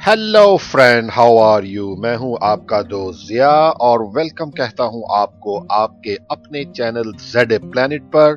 Hello friend, how are you. मैं हूं आपका दोस्त जिया और वेलकम कहता हूं आपको आपके अपने चैनल ZA प्लेनेट पर।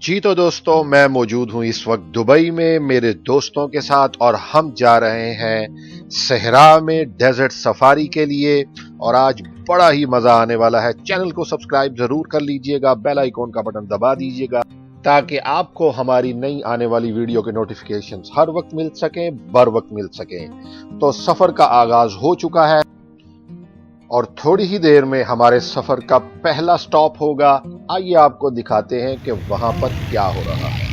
जी तो दोस्तों, मैं मौजूद हूं इस वक्त दुबई में मेरे दोस्तों के साथ और हम जा रहे हैं सहरा में डेजर्ट सफारी के लिए और आज बड़ा ही मजा आने वाला है। चैनल को सब्सक्राइब जरूर कर लीजिएगा, बेल आइकॉन का बटन दबा दीजिएगा ताकि आपको हमारी नई आने वाली वीडियो के नोटिफिकेशंस हर वक्त मिल सकें, बर वक्त मिल सकें। तो सफर का आगाज हो चुका है और थोड़ी ही देर में हमारे सफर का पहला स्टॉप होगा। आइए आपको दिखाते हैं कि वहां पर क्या हो रहा है।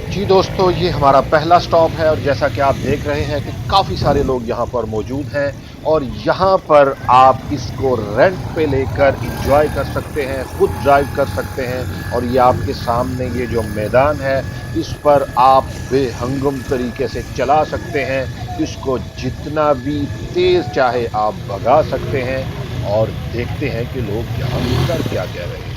जी दोस्तों, ये हमारा पहला स्टॉप है और जैसा कि आप देख रहे हैं कि काफ़ी सारे लोग यहाँ पर मौजूद हैं और यहाँ पर आप इसको रेंट पे लेकर एंजॉय कर सकते हैं, खुद ड्राइव कर सकते हैं। और ये आपके सामने ये जो मैदान है इस पर आप बेहंगम तरीके से चला सकते हैं। इसको जितना भी तेज़ चाहे आप भगा सकते हैं और देखते हैं कि लोग यहाँ मिलकर क्या कह रहे हैं।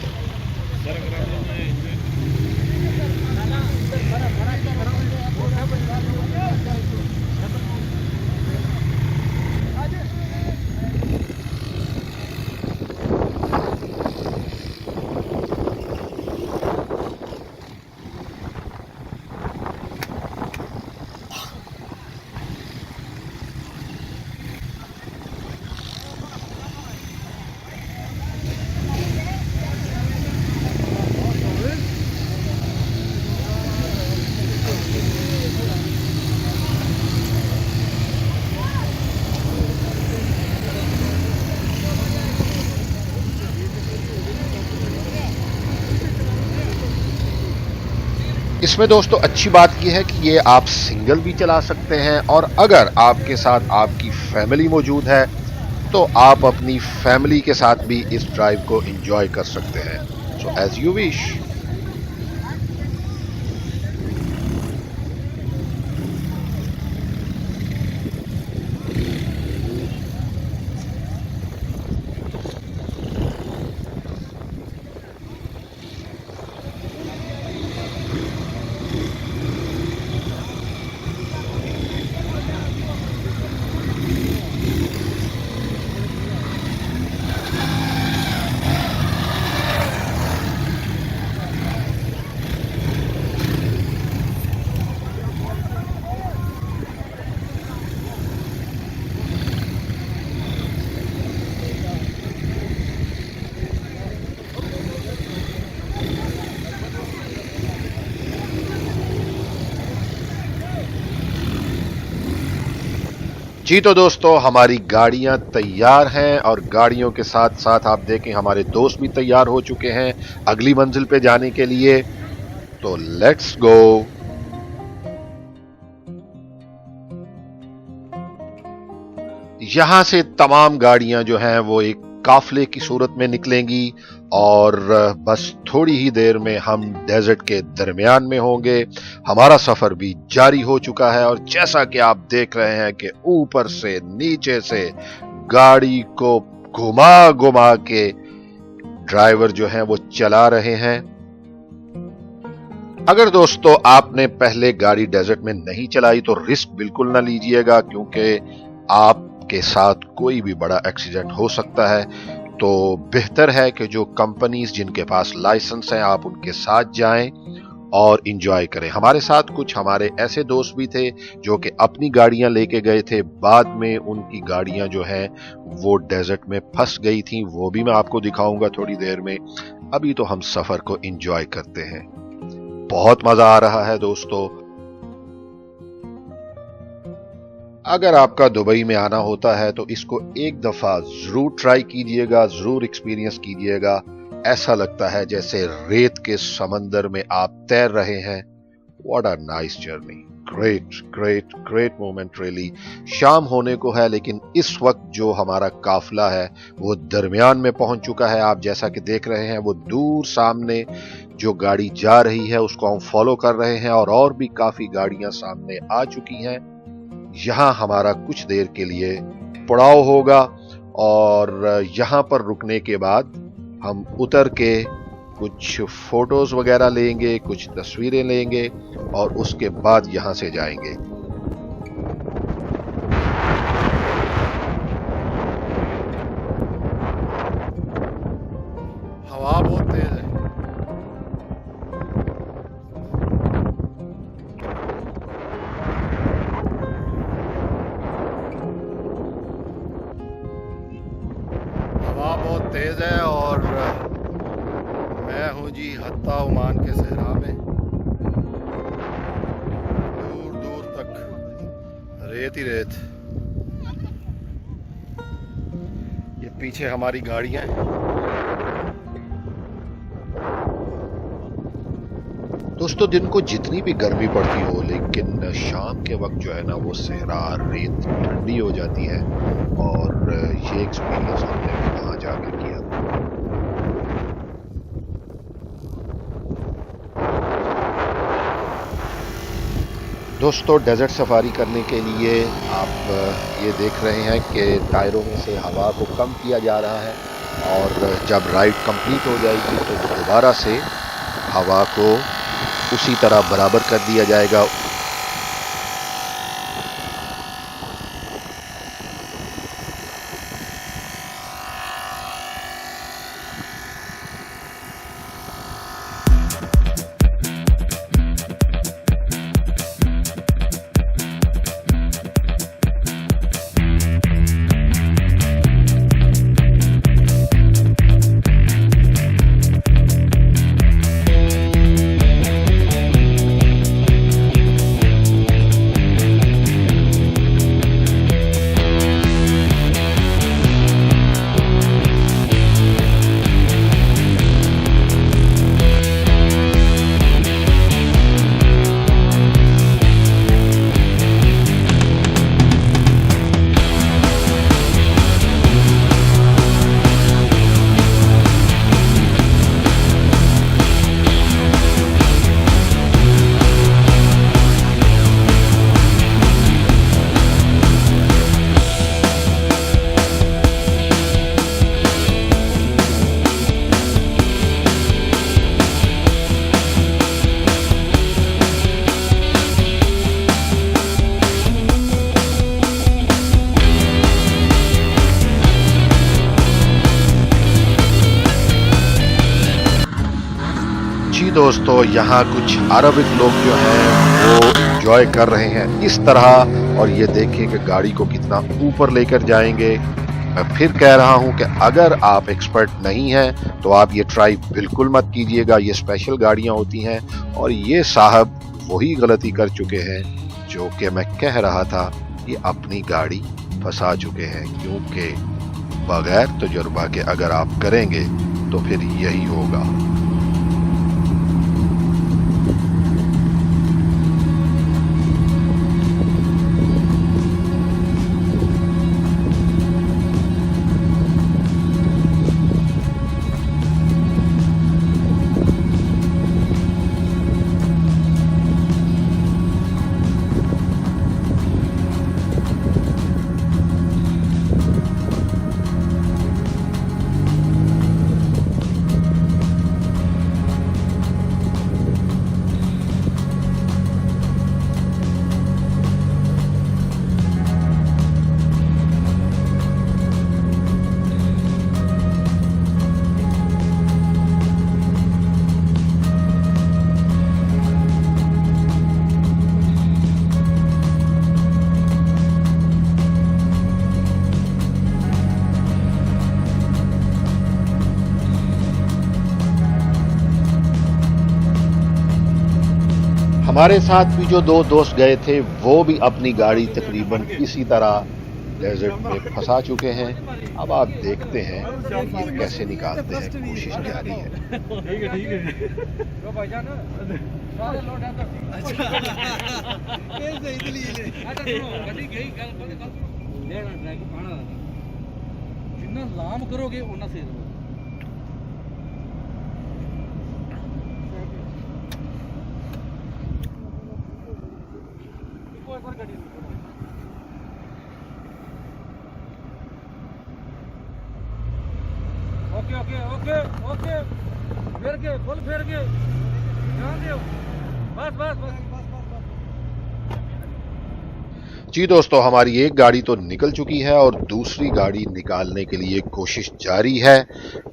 इसमें दोस्तों अच्छी बात यह है कि ये आप सिंगल भी चला सकते हैं और अगर आपके साथ आपकी फैमिली मौजूद है तो आप अपनी फैमिली के साथ भी इस ड्राइव को एंजॉय कर सकते हैं। So as you wish. जी तो दोस्तों, हमारी गाड़ियां तैयार हैं और गाड़ियों के साथ साथ आप देखें हमारे दोस्त भी तैयार हो चुके हैं अगली मंजिल पे जाने के लिए। तो लेट्स गो। यहां से तमाम गाड़ियां जो हैं वो एक काफले की सूरत में निकलेंगी और बस थोड़ी ही देर में हम डेजर्ट के दरमियान में होंगे। हमारा सफर भी जारी हो चुका है और जैसा कि आप देख रहे हैं कि ऊपर से नीचे से गाड़ी को घुमा घुमा के ड्राइवर जो हैं वो चला रहे हैं। अगर दोस्तों आपने पहले गाड़ी डेजर्ट में नहीं चलाई तो रिस्क बिल्कुल ना लीजिएगा, क्योंकि आपके साथ कोई भी बड़ा एक्सीडेंट हो सकता है। तो बेहतर है कि जो कंपनीज जिनके पास लाइसेंस हैं आप उनके साथ जाएं और एंजॉय करें। हमारे साथ कुछ हमारे ऐसे दोस्त भी थे जो कि अपनी गाड़ियां लेके गए थे, बाद में उनकी गाड़ियां जो हैं वो डेजर्ट में फंस गई थी। वो भी मैं आपको दिखाऊंगा थोड़ी देर में। अभी तो हम सफर को एंजॉय करते हैं। बहुत मजा आ रहा है दोस्तों। अगर आपका दुबई में आना होता है तो इसको एक दफा जरूर ट्राई कीजिएगा, जरूर एक्सपीरियंस कीजिएगा। ऐसा लगता है जैसे रेत के समंदर में आप तैर रहे हैं। What a nice journey. Great great great moment really. शाम होने को है, लेकिन इस वक्त जो हमारा काफिला है वो दरमियान में पहुंच चुका है। आप जैसा कि देख रहे हैं वो दूर सामने जो गाड़ी जा रही है उसको हम फॉलो कर रहे हैं, और भी काफी गाड़ियां सामने आ चुकी हैं। यहां हमारा कुछ देर के लिए पड़ाव होगा, और यहां पर रुकने के बाद हम उतर के कुछ फोटोज वगैरह लेंगे, कुछ तस्वीरें लेंगे, और उसके बाद यहां से जाएंगे। हवा बहुत तेज है। हवा बहुत तेज है और मैं हूँ जी हत्ता ओमान के सहरा में। दूर दूर तक रेत ही रेत। ये पीछे हमारी गाड़ियां हैं। दोस्तों, दिन को जितनी भी गर्मी पड़ती हो, लेकिन शाम के वक्त जो है ना वो सहरा रेत ठंडी हो जाती है, और ये एक्सपीरियंस हमने वहां जाकर किया। दोस्तों, डेजर्ट सफारी करने के लिए आप ये देख रहे हैं कि टायरों में से हवा को कम किया जा रहा है, और जब राइड कंप्लीट हो जाएगी तो दोबारा से हवा को उसी तरह बराबर कर दिया जाएगा। जी दोस्तों, यहाँ कुछ अरबिक लोग जो हैं वो एंजॉय कर रहे हैं इस तरह, और ये देखिए कि गाड़ी को कितना ऊपर लेकर जाएंगे। मैं फिर कह रहा हूं कि अगर आप एक्सपर्ट नहीं हैं तो आप ये ट्राई बिल्कुल मत कीजिएगा। ये स्पेशल गाड़ियां होती हैं, और ये साहब वही गलती कर चुके हैं जो कि मैं कह रहा था, ये अपनी गाड़ी फंसा चुके हैं, क्योंकि बगैर तजुर्बा के अगर आप करेंगे तो फिर यही होगा। हमारे साथ भी जो दो दोस्त गए थे वो भी अपनी गाड़ी तकरीबन इसी तरह डेजर्ट में फंसा चुके हैं। अब आप देखते हैं ये कैसे निकालते हैं, कोशिश जारी है। जितना लाम करोगे उतना सही रहोगे। ओके ओके ओके ओके फेर के फुल फेर के ध्यान दो। बस बस बस जी दोस्तों, हमारी एक गाड़ी तो निकल चुकी है और दूसरी गाड़ी निकालने के लिए कोशिश जारी है,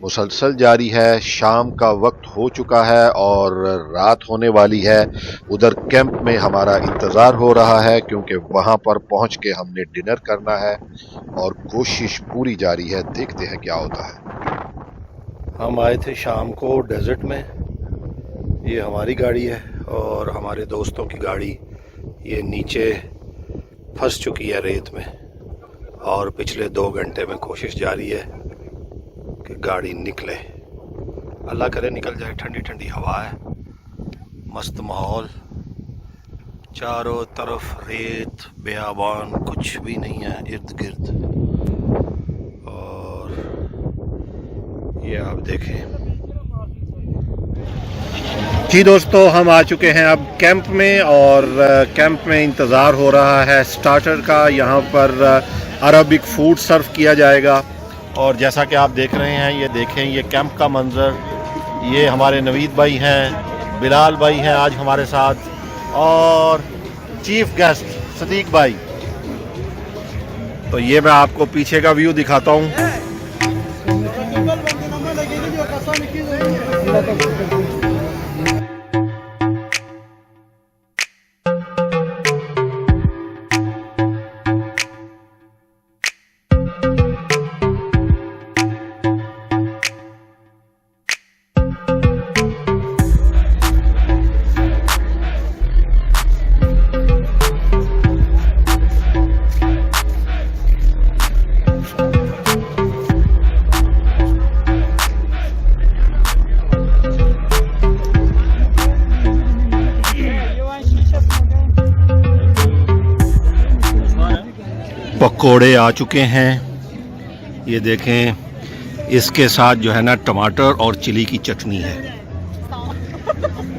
मुसलसल जारी है। शाम का वक्त हो चुका है और रात होने वाली है। उधर कैंप में हमारा इंतज़ार हो रहा है क्योंकि वहां पर पहुंच के हमने डिनर करना है और कोशिश पूरी जारी है। देखते हैं क्या होता है। हम आए थे शाम को डेजर्ट में। ये हमारी गाड़ी है और हमारे दोस्तों की गाड़ी ये नीचे फंस चुकी है रेत में और पिछले 2 घंटे में कोशिश जारी है कि गाड़ी निकले। अल्लाह करे निकल जाए। ठंडी ठंडी हवा है, मस्त माहौल, चारों तरफ रेत, बेआबान, कुछ भी नहीं है इर्द गिर्द। और ये आप देखें। जी दोस्तों, हम आ चुके हैं अब कैंप में और कैंप में इंतज़ार हो रहा है स्टार्टर का। यहाँ पर अरबिक फूड सर्व किया जाएगा और जैसा कि आप देख रहे हैं, ये देखें, ये कैंप का मंजर। ये हमारे नवीद भाई हैं, बिलाल भाई हैं आज हमारे साथ और चीफ गेस्ट सदीक भाई। तो ये मैं आपको पीछे का व्यू दिखाता हूँ। पकोड़े आ चुके हैं, ये देखें। इसके साथ जो है ना टमाटर और चिली की चटनी है।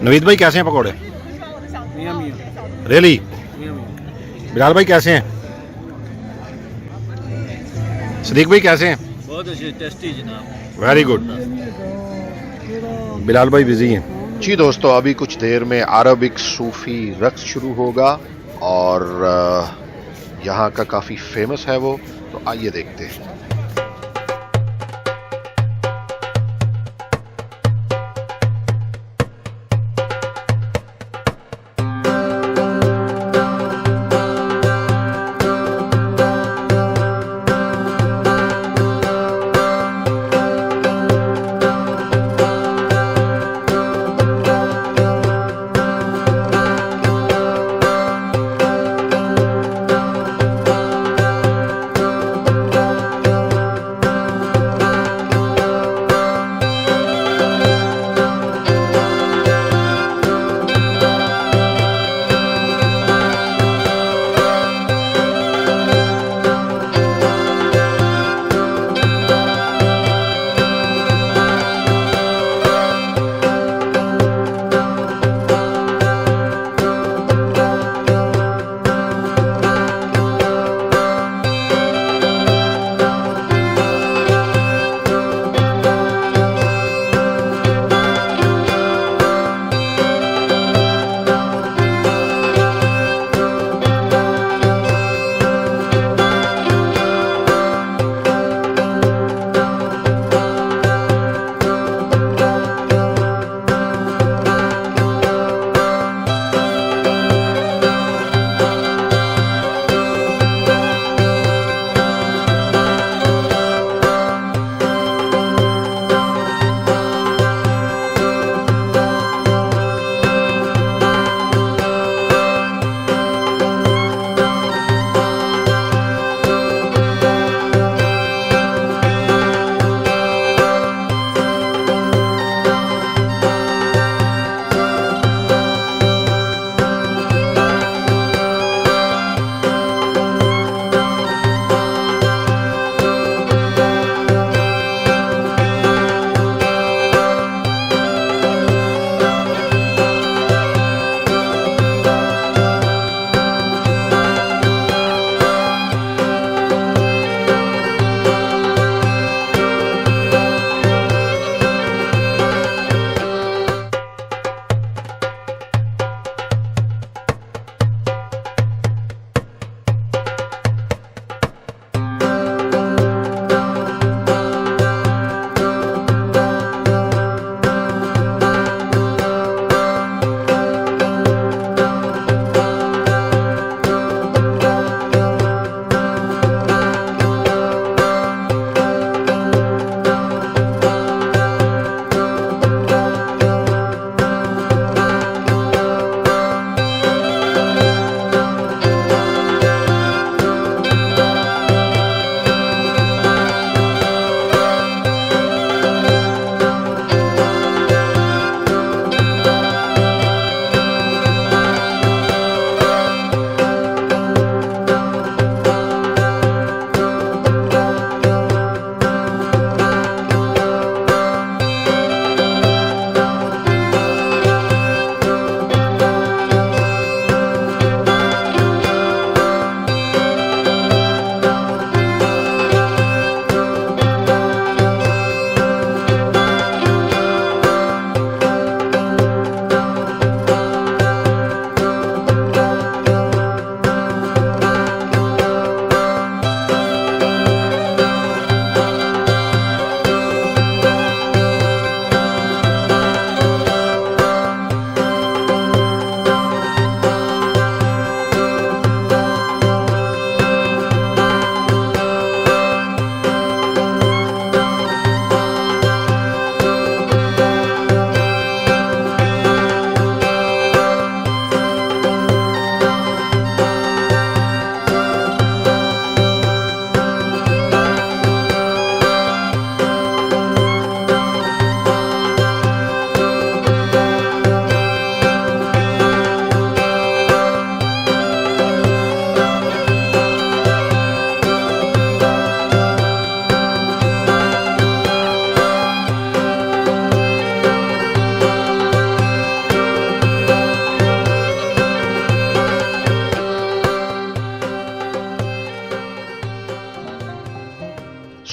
नवीद भाई कैसे हैं पकोड़े? रियली? बिलाल भाई कैसे हैं? सदीक भाई कैसे हैं? बहुत अच्छे, टेस्टी जनाब। Very good. बिलाल भाई बिजी हैं। जी दोस्तों, अभी कुछ देर में अरबिक सूफी रक्स शुरू होगा और यहाँ का काफ़ी फेमस है वो, तो आइए देखते हैं।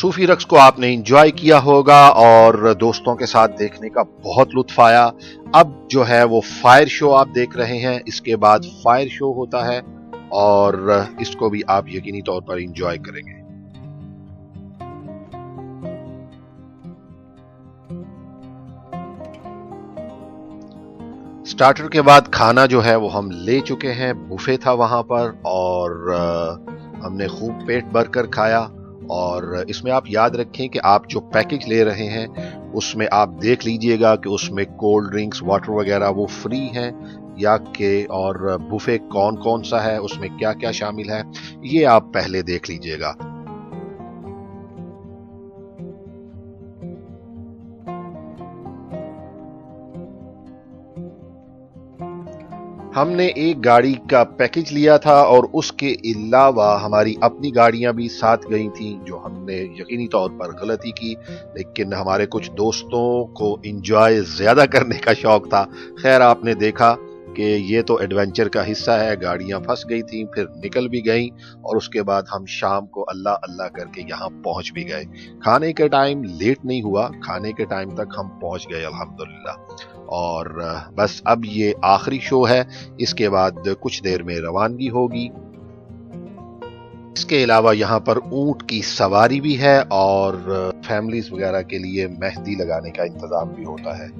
सूफी रक्स को आपने एंजॉय किया होगा और दोस्तों के साथ देखने का बहुत लुत्फ आया। अब जो है वो फायर शो आप देख रहे हैं, इसके बाद फायर शो होता है और इसको भी आप यकीनी तौर पर एंजॉय करेंगे। स्टार्टर के बाद खाना जो है वो हम ले चुके हैं, बुफे था वहां पर और हमने खूब पेट भर कर खाया। और इसमें आप याद रखें कि आप जो पैकेज ले रहे हैं उसमें आप देख लीजिएगा कि उसमें कोल्ड ड्रिंक्स, वाटर वगैरह वो फ्री हैं या के, और बुफे कौन कौन सा है, उसमें क्या क्या शामिल है, ये आप पहले देख लीजिएगा। हमने एक गाड़ी का पैकेज लिया था और उसके अलावा हमारी अपनी गाड़ियां भी साथ गई थी, जो हमने यकीनी तौर पर गलती की, लेकिन हमारे कुछ दोस्तों को एंजॉय ज्यादा करने का शौक था। खैर आपने देखा कि ये तो एडवेंचर का हिस्सा है, गाड़ियां फंस गई थी फिर निकल भी गई और उसके बाद हम शाम को अल्लाह अल्लाह करके यहाँ पहुंच भी गए। खाने के टाइम लेट नहीं हुआ, खाने के टाइम तक हम पहुंच गए अल्हम्दुलिल्लाह। और बस अब ये आखिरी शो है, इसके बाद कुछ देर में रवानगी होगी। इसके अलावा यहाँ पर ऊंट की सवारी भी है और फैमिलीज वगैरह के लिए मेहंदी लगाने का इंतजाम भी होता है।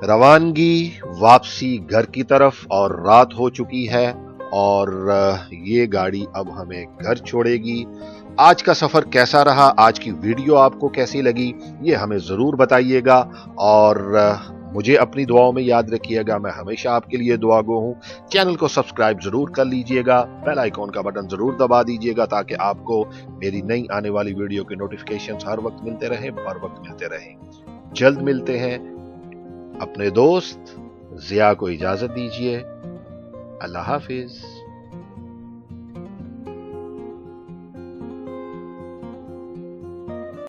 रवानगी वापसी घर की तरफ और रात हो चुकी है और ये गाड़ी अब हमें घर छोड़ेगी। आज का सफर कैसा रहा, आज की वीडियो आपको कैसी लगी, ये हमें जरूर बताइएगा और मुझे अपनी दुआओं में याद रखिएगा। मैं हमेशा आपके लिए दुआगो हूं। चैनल को सब्सक्राइब जरूर कर लीजिएगा, बेल आइकॉन का बटन जरूर दबा दीजिएगा ताकि आपको मेरी नई आने वाली वीडियो के नोटिफिकेशंस हर वक्त मिलते रहें, बर वक्त मिलते रहें। जल्द मिलते हैं। अपने दोस्त जिया को इजाजत दीजिए। अल्लाह हाफिज।